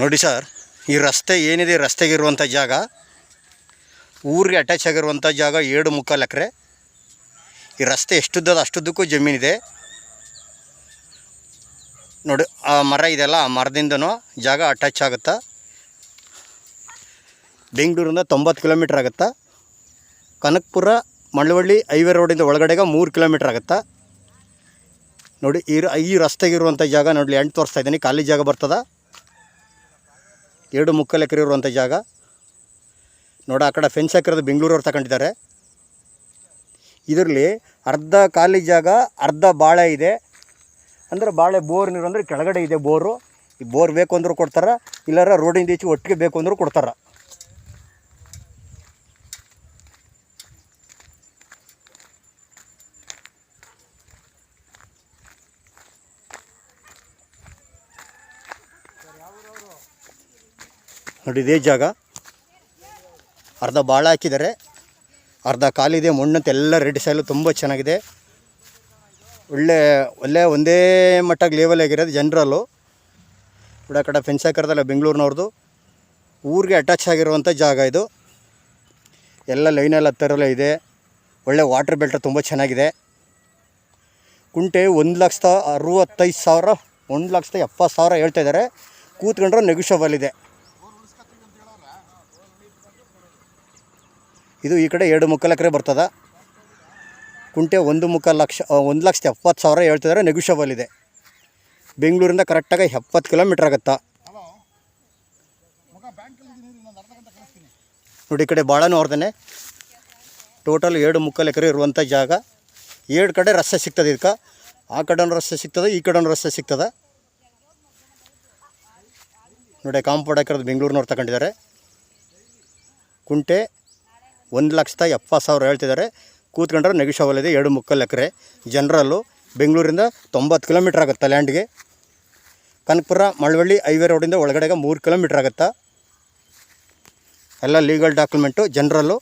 ನೋಡಿ ಸರ್, ಈ ರಸ್ತೆ ಏನಿದೆ, ರಸ್ತೆಗಿರುವಂಥ ಜಾಗ, ಊರಿಗೆ ಅಟ್ಯಾಚ್ ಆಗಿರುವಂಥ ಜಾಗ 7.25 ಎಕರೆ. ಈ ರಸ್ತೆ ಎಷ್ಟುದ್ದದ ಅಷ್ಟುದ್ದಕ್ಕೂ ಜಮೀನಿದೆ ನೋಡಿ. ಆ ಮರ ಇದೆಲ್ಲ, ಆ ಮರದಿಂದನೂ ಜಾಗ ಅಟ್ಯಾಚ್ ಆಗುತ್ತಾ. ಬೆಂಗಳೂರಿಂದ 90 ಕಿಲೋಮೀಟ್ರ್ ಆಗುತ್ತಾ. ಕನಕಪುರ ಮಳವಳ್ಳಿ ಹೈವೇ ರೋಡಿಂದ ಒಳಗಡೆಗೆ 3 ಕಿಲೋಮೀಟ್ರ್ ಆಗುತ್ತಾ ನೋಡಿ. ಈ ರಸ್ತೆಗಿರುವಂಥ ಜಾಗ ನೋಡಿ, ಎಂಟು ತೋರಿಸ್ತಾ ಇದ್ದೀನಿ. ಖಾಲಿ ಜಾಗ ಬರ್ತದ, 7.25 ಎಕರೆ ಇರುವಂಥ ಜಾಗ ನೋಡಿ. ಆ ಕಡೆ ಫೆನ್ಸ್ ಹಾಕಿರೋದು ಬೆಂಗಳೂರವ್ರು ತಗೊಂಡಿದ್ದಾರೆ. ಇದರಲ್ಲಿ ಅರ್ಧ ಖಾಲಿ ಜಾಗ, ಅರ್ಧ ಬಾಳೆ ಇದೆ. ಅಂದರೆ ಬಾಳೆ ಬೋರ್ ನೀರು ಅಂದರೆ ಕೆಳಗಡೆ ಇದೆ ಬೋರು. ಈ ಬೋರ್ ಬೇಕು ಅಂದರೂ ಕೊಡ್ತಾರೆ, ಇಲ್ಲಾರ ರೋಡಿಂದ ಈಚೆ ಒಟ್ಟಿಗೆ ಬೇಕು ಅಂದರೂ ಕೊಡ್ತಾರೆ. ನೋಡಿ, ಇದೇ ಜಾಗ ಅರ್ಧ ಬಾಳೆ ಹಾಕಿದ್ದಾರೆ, ಅರ್ಧ ಕಾಲಿದೆ. ಮಣ್ಣಂತ ಎಲ್ಲ ರೆಡ್ ಸಾಯಿಲು ತುಂಬ ಚೆನ್ನಾಗಿದೆ. ಒಳ್ಳೆ ಒಂದೇ ಮಟ್ಟಾಗಿ ಲೇವಲ್ ಆಗಿರೋದು ಜನರಲ್ಲು. ಆ ಕಡೆ ಫೆನ್ಸ್ ಹಾಕಿರೋದಲ್ಲ ಬೆಂಗಳೂರಿನವ್ರದ್ದು. ಊರಿಗೆ ಅಟ್ಯಾಚ್ ಆಗಿರುವಂಥ ಜಾಗ ಇದು. ಎಲ್ಲ ಲೈನೆಲ್ಲ ಹತ್ತಿರಲ್ಲೇ ಇದೆ. ಒಳ್ಳೆ ವಾಟರ್ ಬೆಲ್ಟ್ ತುಂಬ ಚೆನ್ನಾಗಿದೆ. ಕುಂಟೆ 1,65,000 1,70,000 ಹೇಳ್ತಾಯಿದ್ದಾರೆ. ಕೂತ್ಕೊಂಡ್ರೆ ನೆಗೋಷಿಯಬಲ್ ಇದೆ. ಇದು ಈ ಕಡೆ 7.25 ಎಕರೆ ಬರ್ತದೆ. ಕುಂಟೆ 1.25 ಲಕ್ಷ 1,70,000 ಹೇಳ್ತಿದ್ದಾರೆ. ನೆಗೋಷಿಯಬಲ್ ಇದೆ. ಬೆಂಗಳೂರಿಂದ ಕರೆಕ್ಟಾಗಿ 70 ಕಿಲೋಮೀಟ್ರ್ ಆಗುತ್ತಾ ನೋಡಿ. ಈ ಕಡೆ ಭಾಳನೂ ಅವ್ರದೇ. ಟೋಟಲ್ 7.25 ಎಕರೆ ಇರುವಂಥ ಜಾಗ. 2 ಕಡೆ ರಸ್ತೆ ಸಿಗ್ತದೆ. ಇದಕ್ಕೆ ಆ ಕಡೆನೂ ರಸ್ತೆ ಸಿಗ್ತದೆ, ಈ ಕಡೆನೂ ರಸ್ತೆ ಸಿಗ್ತದೆ ನೋಡಿ. ಕಾಂಪೌಂಡ್ ಹಾಕಿರೋದು ಬೆಂಗಳೂರಿನವ್ರು ತಗೊಂಡಿದ್ದಾರೆ. ಕುಂಟೆ 1,70,000 ಹೇಳ್ತಿದ್ದಾರೆ. ಕೂತ್ಕೊಂಡ್ರೆ ನೆಗೋಷಿಯಬಲ್ ಇದೆ. 7.25 ಎಕರೆ ಜನರಲ್ಲು. ಬೆಂಗಳೂರಿಂದ 90 ಕಿಲೋಮೀಟ್ರ್ ಆಗುತ್ತಾ ಲ್ಯಾಂಡ್ಗೆ. ಕನಕಪುರ ಮಳವಳ್ಳಿ ಹೈವೇ ರೋಡಿಂದ ಒಳಗಡೆಗೆ 3 ಕಿಲೋಮೀಟ್ರ್ ಆಗುತ್ತಾ. ಎಲ್ಲ ಲೀಗಲ್ ಡಾಕ್ಯುಮೆಂಟು ಜನರಲ್ಲು.